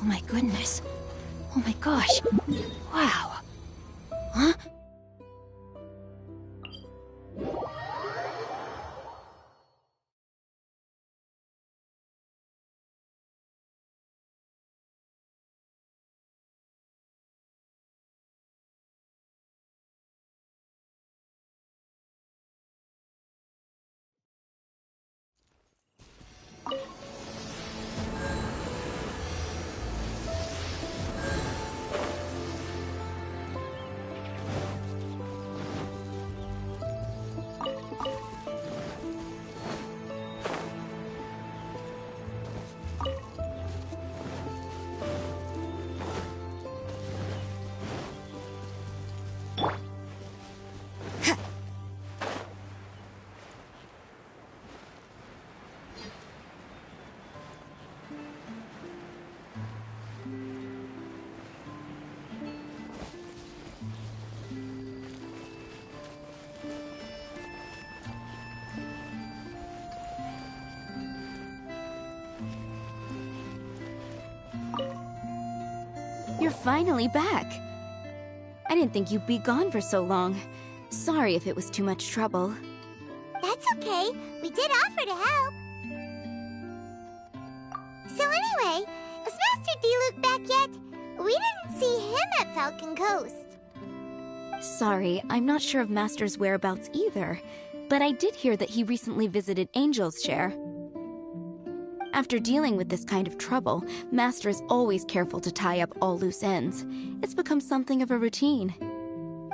Oh my goodness. Oh my gosh. Wow. Huh? You're finally back. I didn't think you'd be gone for so long. Sorry if it was too much trouble. That's okay. We did offer to help. So anyway, is Master D-Luke back yet? We didn't see him at Falcon Coast. Sorry, I'm not sure of Master's whereabouts either, but I did hear that he recently visited Angel's Share. After dealing with this kind of trouble, Master is always careful to tie up all loose ends. It's become something of a routine.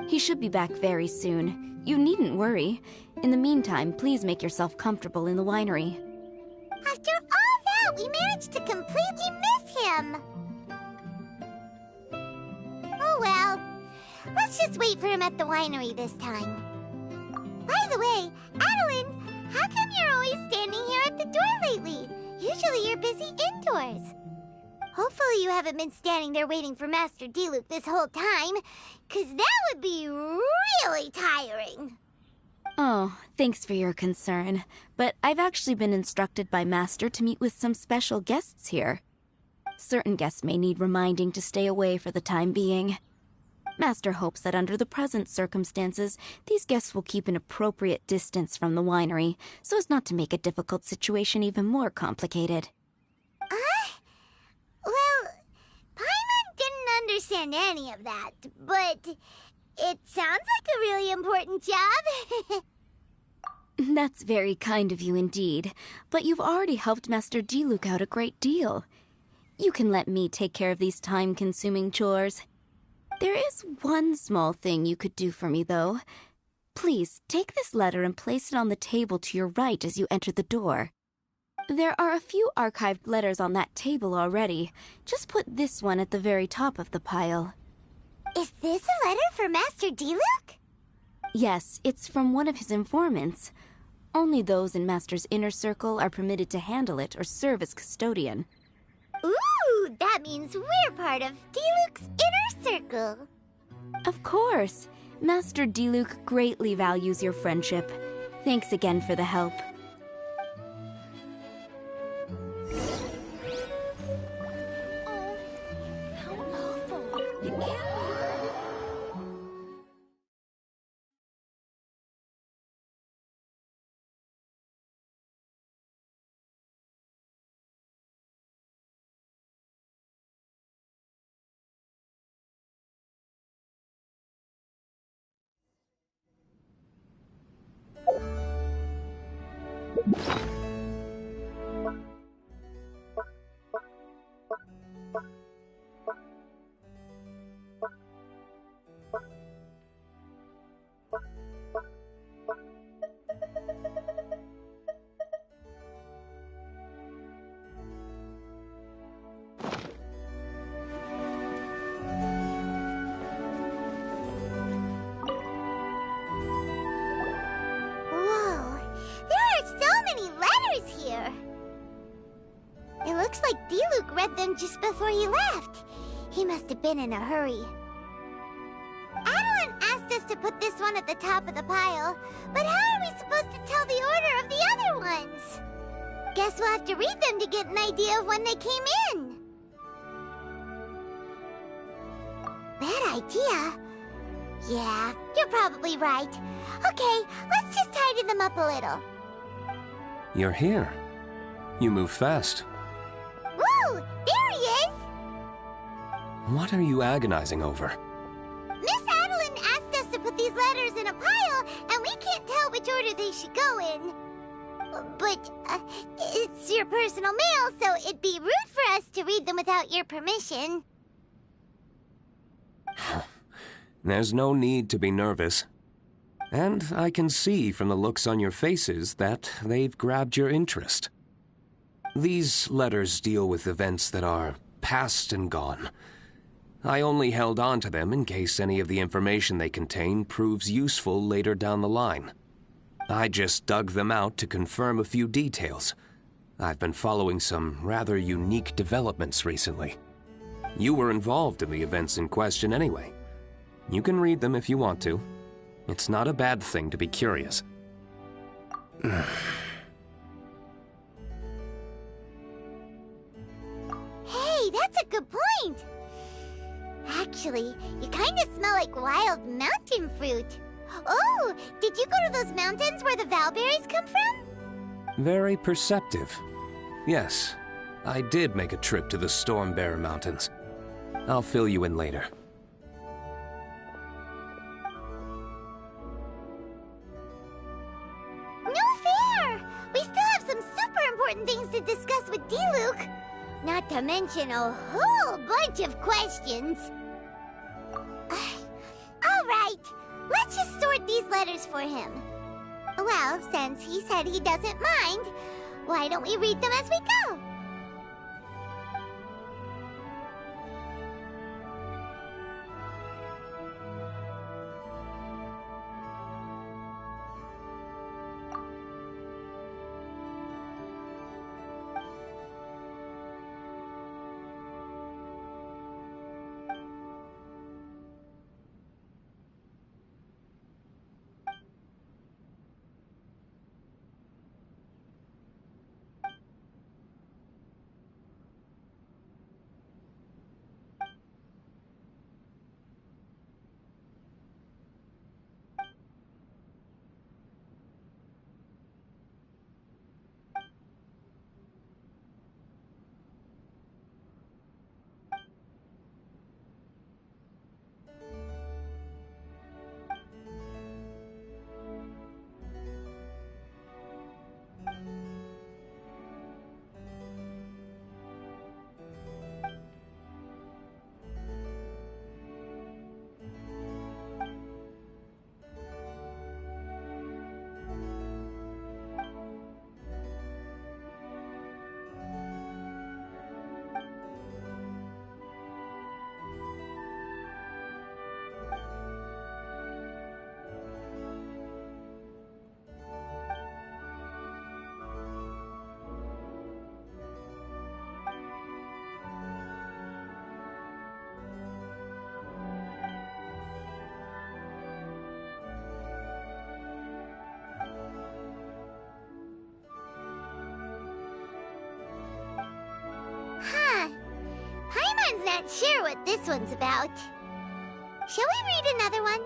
He should be back very soon. You needn't worry. In the meantime, please make yourself comfortable in the winery. After all that, we managed to completely miss him. Oh well. Let's just wait for him at the winery this time. By the way, Adeline, how come you're always standing here at the door lately? Usually you're busy indoors. Hopefully you haven't been standing there waiting for Master D-Luke this whole time, 'cause that would be really tiring. Oh, thanks for your concern. But I've actually been instructed by Master to meet with some special guests here. Certain guests may need reminding to stay away for the time being. Master hopes that under the present circumstances, these guests will keep an appropriate distance from the winery, so as not to make a difficult situation even more complicated. Well, Paimon didn't understand any of that, but it sounds like a really important job. That's very kind of you indeed, but you've already helped Master D-Luke out a great deal. You can let me take care of these time-consuming chores. There is one small thing you could do for me, though. Please, take this letter and place it on the table to your right as you enter the door. There are a few archived letters on that table already. Just put this one at the very top of the pile. Is this a letter for Master D-Luke? Yes, it's from one of his informants. Only those in Master's inner circle are permitted to handle it or serve as custodian. Ooh, that means we're part of D-Luke's inner circle. Of course. Master D-Luke greatly values your friendship. Thanks again for the help. How awful. It can't be. Looks like D-Luke read them just before he left. He must have been in a hurry. Adeline asked us to put this one at the top of the pile, but how are we supposed to tell the order of the other ones? Guess we'll have to read them to get an idea of when they came in. idea. Yeah, you're probably right. Okay, let's just tidy them up a little. You're here. You move fast. Woo! There he is! What are you agonizing over? Miss Adeline asked us to put these letters in a pile, and we can't tell which order they should go in. But, it's your personal mail, so it'd be rude for us to read them without your permission. There's no need to be nervous. And I can see from the looks on your faces that they've grabbed your interest. These letters deal with events that are past and gone. I only held on to them in case any of the information they contain proves useful later down the line. I just dug them out to confirm a few details. I've been following some rather unique developments recently. You were involved in the events in question anyway. You can read them if you want to. It's not a bad thing to be curious. Hey, that's a good point! Actually, you kind of smell like wild mountain fruit. Oh, did you go to those mountains where the valberries come from? Very perceptive. Yes, I did make a trip to the Stormbearer Mountains. I'll fill you in later. No fair! We still have some super important things to discuss with D-Luke. Not to mention a whole bunch of questions. All right, let's just sort these letters for him. Well, since he said he doesn't mind, why don't we read them as we go? Paimon's not sure what this one's about. Shall we read another one?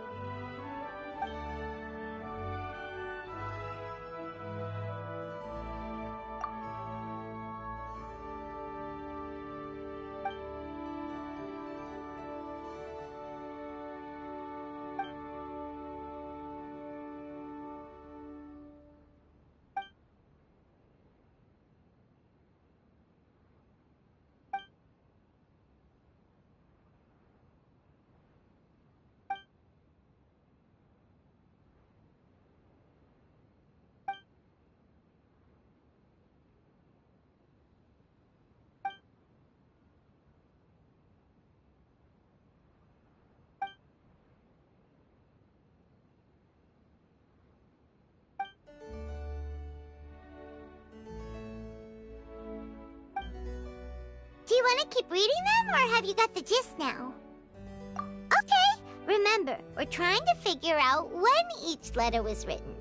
Do you want to keep reading them, or have you got the gist now? Okay, remember, we're trying to figure out when each letter was written.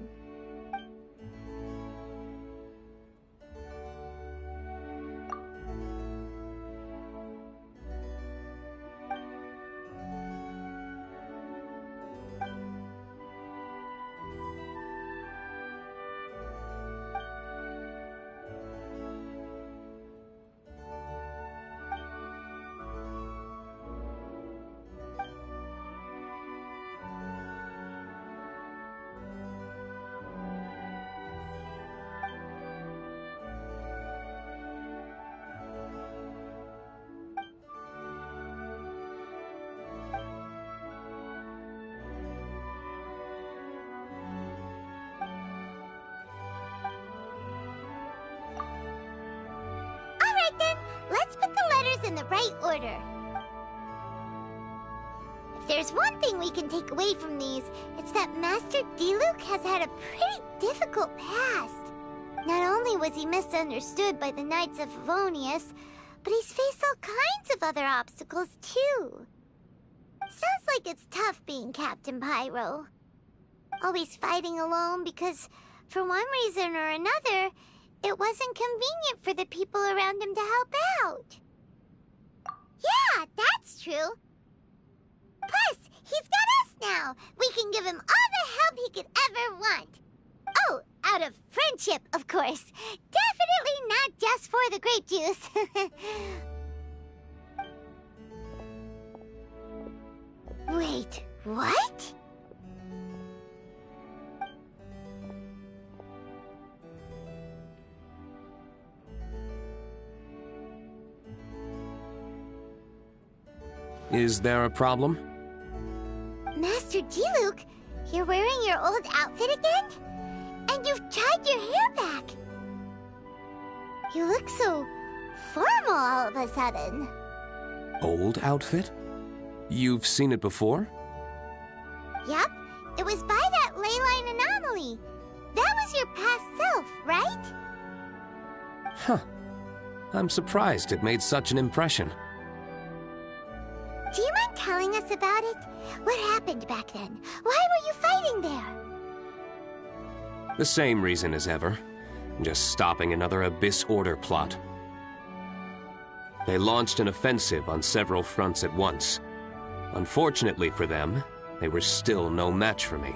let's put the letters in the right order. If there's one thing we can take away from these, it's that Master Diluc has had a pretty difficult past. Not only was he misunderstood by the Knights of Favonius, but he's faced all kinds of other obstacles, too. Sounds like it's tough being Captain Pyro. Always fighting alone because, for one reason or another, it wasn't convenient for the people around him to help out. Yeah, that's true. Plus, he's got us now. We can give him all the help he could ever want. Oh, out of friendship, of course. Definitely not just for the grape juice. Wait, what? Is there a problem? Master Diluc, you're wearing your old outfit again? And you've tied your hair back. You look so formal all of a sudden. Old outfit? You've seen it before? Yup, it was by that ley line anomaly. That was your past self, right? Huh. I'm surprised it made such an impression. Do you mind telling us about it? What happened back then? Why were you fighting there? The same reason as ever. Just stopping another Abyss Order plot. They launched an offensive on several fronts at once. Unfortunately for them, they were still no match for me.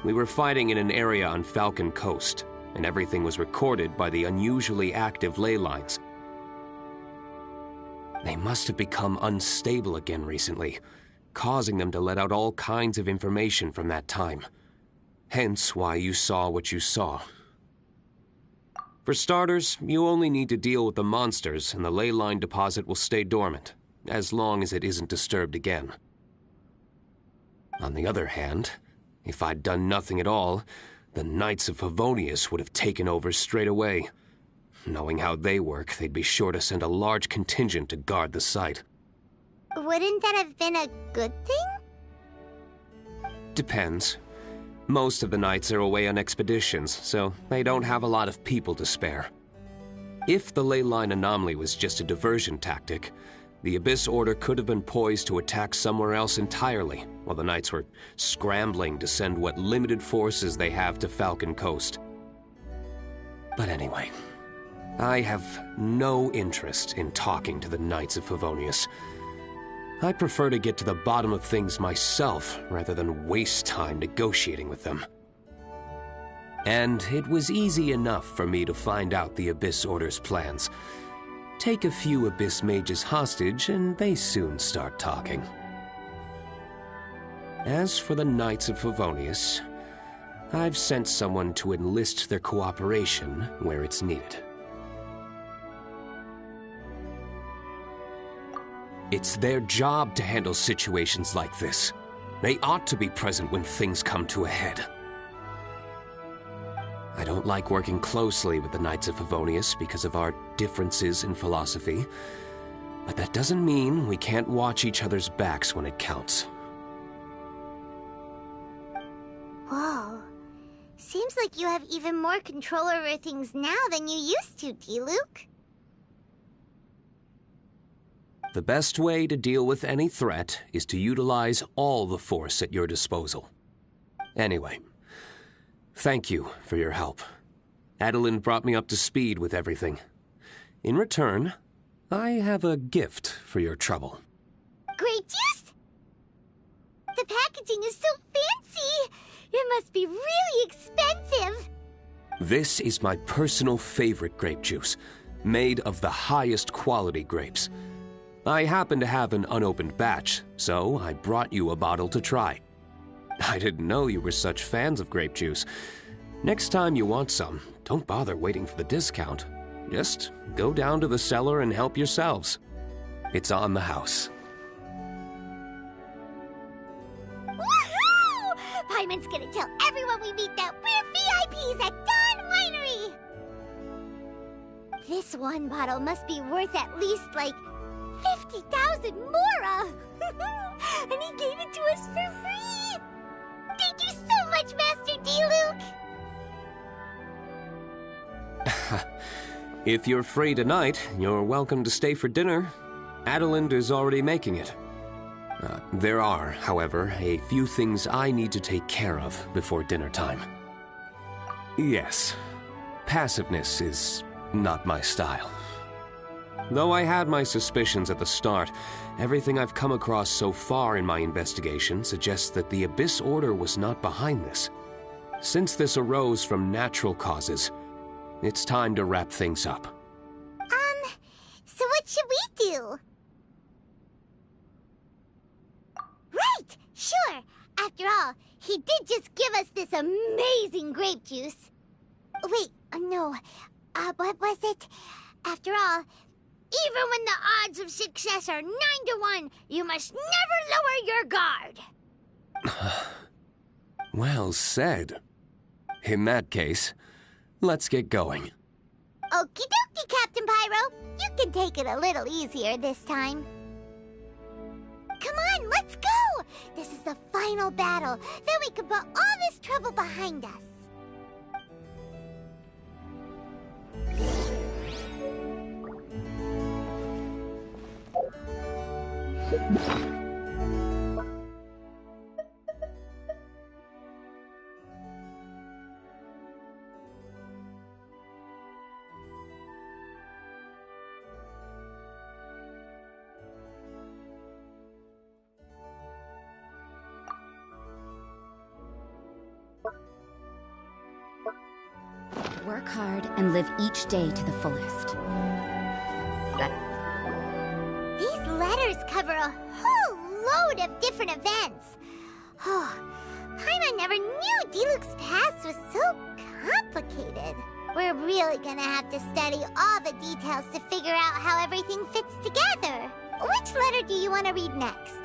We were fighting in an area on Falcon Coast, and everything was recorded by the unusually active ley lines. They must have become unstable again recently, causing them to let out all kinds of information from that time. Hence why you saw what you saw. For starters, you only need to deal with the monsters and the ley line deposit will stay dormant, as long as it isn't disturbed again. On the other hand, if I'd done nothing at all, the Knights of Favonius would have taken over straight away. Knowing how they work, they'd be sure to send a large contingent to guard the site. Wouldn't that have been a good thing? Depends. Most of the knights are away on expeditions, so they don't have a lot of people to spare. If the ley line anomaly was just a diversion tactic, the Abyss Order could have been poised to attack somewhere else entirely, while the knights were scrambling to send what limited forces they have to Falcon Coast. But anyway, I have no interest in talking to the Knights of Favonius. I prefer to get to the bottom of things myself, rather than waste time negotiating with them. And it was easy enough for me to find out the Abyss Order's plans. Take a few Abyss mages hostage, and they soon start talking. As for the Knights of Favonius, I've sent someone to enlist their cooperation where it's needed. It's their job to handle situations like this. They ought to be present when things come to a head. I don't like working closely with the Knights of Favonius because of our differences in philosophy, but that doesn't mean we can't watch each other's backs when it counts. Whoa. Seems like you have even more control over things now than you used to, Diluc. The best way to deal with any threat is to utilize all the force at your disposal. Anyway, thank you for your help. Adeline brought me up to speed with everything. In return, I have a gift for your trouble. Grape juice? The packaging is so fancy! It must be really expensive! This is my personal favorite grape juice, made of the highest quality grapes. I happen to have an unopened batch, so I brought you a bottle to try. I didn't know you were such fans of grape juice. Next time you want some, don't bother waiting for the discount. Just go down to the cellar and help yourselves. It's on the house. Woohoo! Paimon's gonna tell everyone we meet that we're VIPs at Dawn Winery! This one bottle must be worth at least, like, 50,000 mora! And he gave it to us for free! Thank you so much, Master D-Luke! If you're free tonight, you're welcome to stay for dinner. Adelind is already making it. There are, however, a few things I need to take care of before dinner time. Yes, passiveness is not my style. Though I had my suspicions at the start, everything I've come across so far in my investigation suggests that the Abyss Order was not behind this. Since this arose from natural causes, it's time to wrap things up. So what should we do? Right! Sure! After all, he did just give us this amazing grape juice. Wait, no. What was it? After all, even when the odds of success are 9 to 1, you must never lower your guard. Well said. In that case, let's get going. Okie dokie, Captain Pyro. You can take it a little easier this time. Come on, let's go! This is the final battle. Then we can put all this trouble behind us. Work hard and live each day to the fullest. These letters cover a whole load of different events. Oh, Paimon never knew D-Luke's past was so complicated. We're really gonna have to study all the details to figure out how everything fits together. Which letter do you want to read next?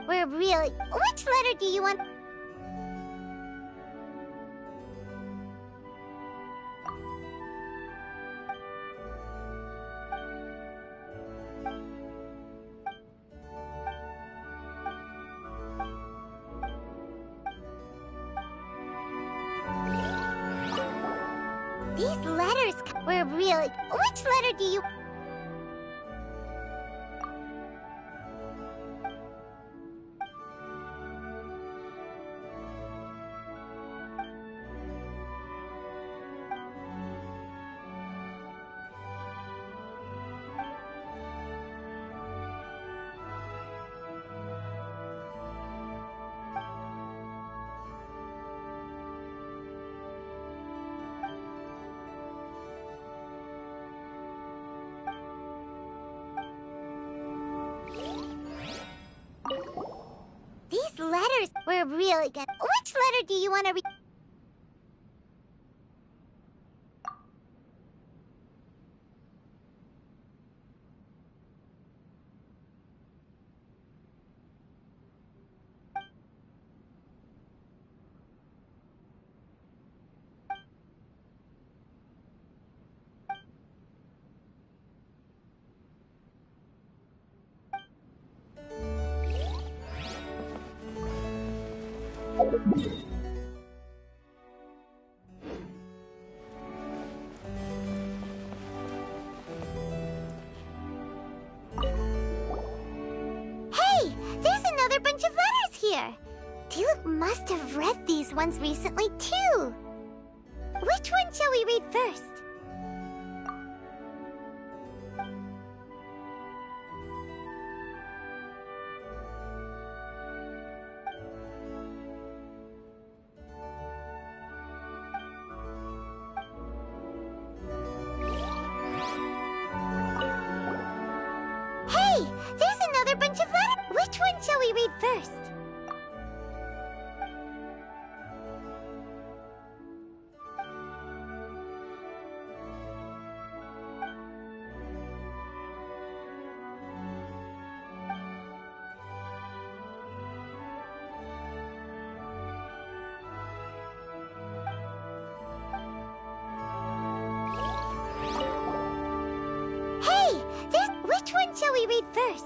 We're really... Which letter do you want... These letters... We're really... Which letter do you... These letters... We're really good. Which letter do you want to read? Hey, there's another bunch of letters here. Diluc must have read these ones recently, too. Which one shall we read first? Hey, there's another bunch of letters. Which one shall we read first? Hey, which one shall we read first?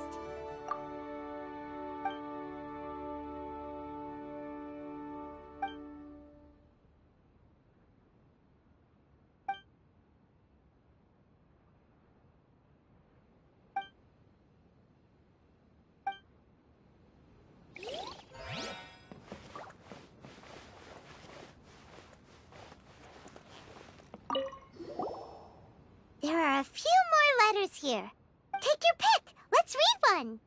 There are a few more letters here. Take your pick. Let's read one.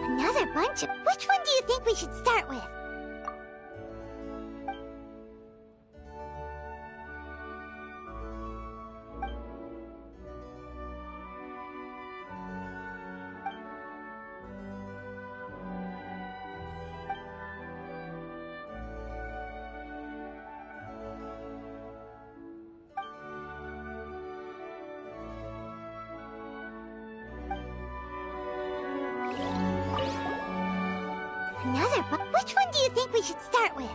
Another bunch of... Which one do you think we should start with? Which one do you think we should start with?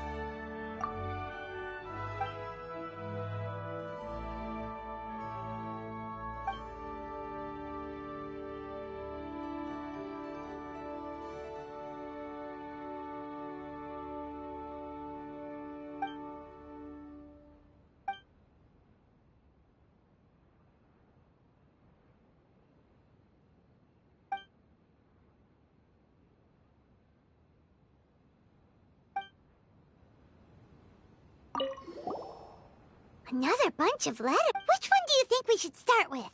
Another bunch of letters. Which one do you think we should start with?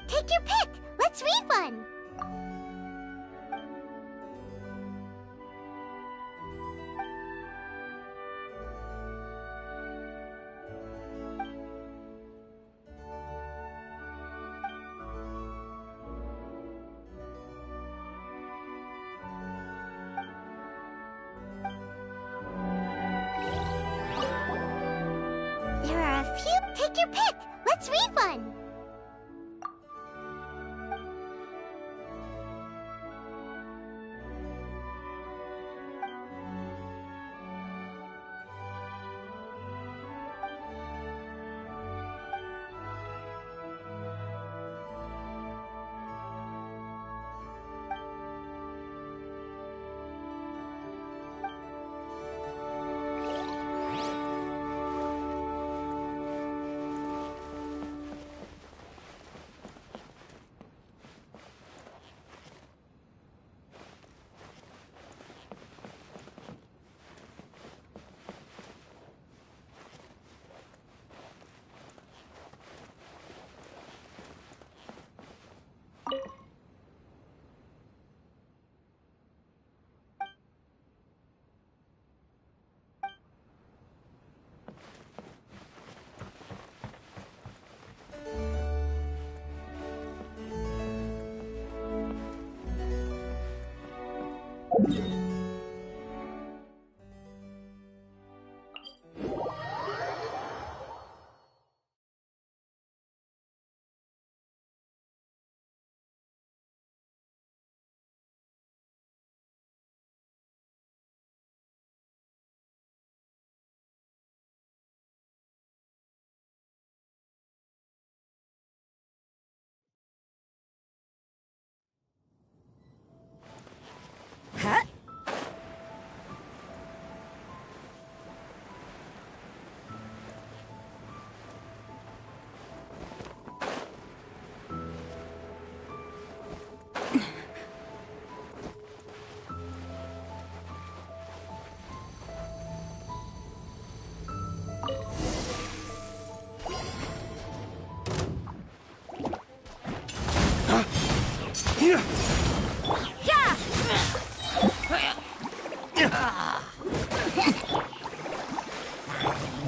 Take your pick. Let's read one. There are a few. Take your pick. Let's read one. Huh?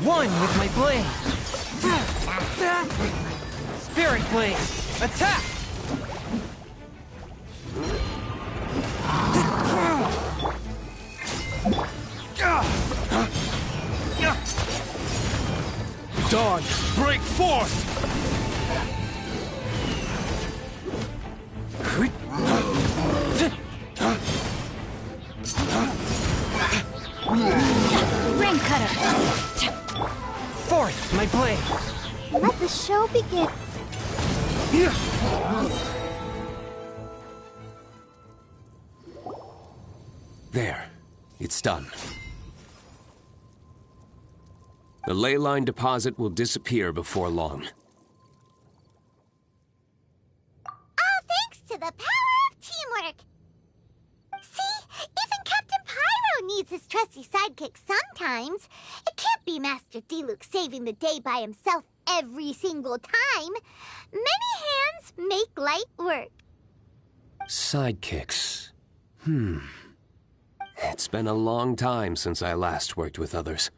One with my blade. Spirit blade. Attack! Dawn, break forth! Rain cutter. Forth, my blade. Let the show begin. There. It's done. The ley line deposit will disappear before long. All thanks to the power of teamwork. See, even Captain Pyro needs his trusty sidekick sometimes. It can't be Master D-Luke saving the day by himself every single time. Many hands make light work. Sidekicks. It's been a long time since I last worked with others.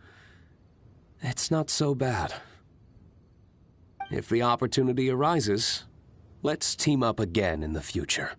It's not so bad. If the opportunity arises, let's team up again in the future.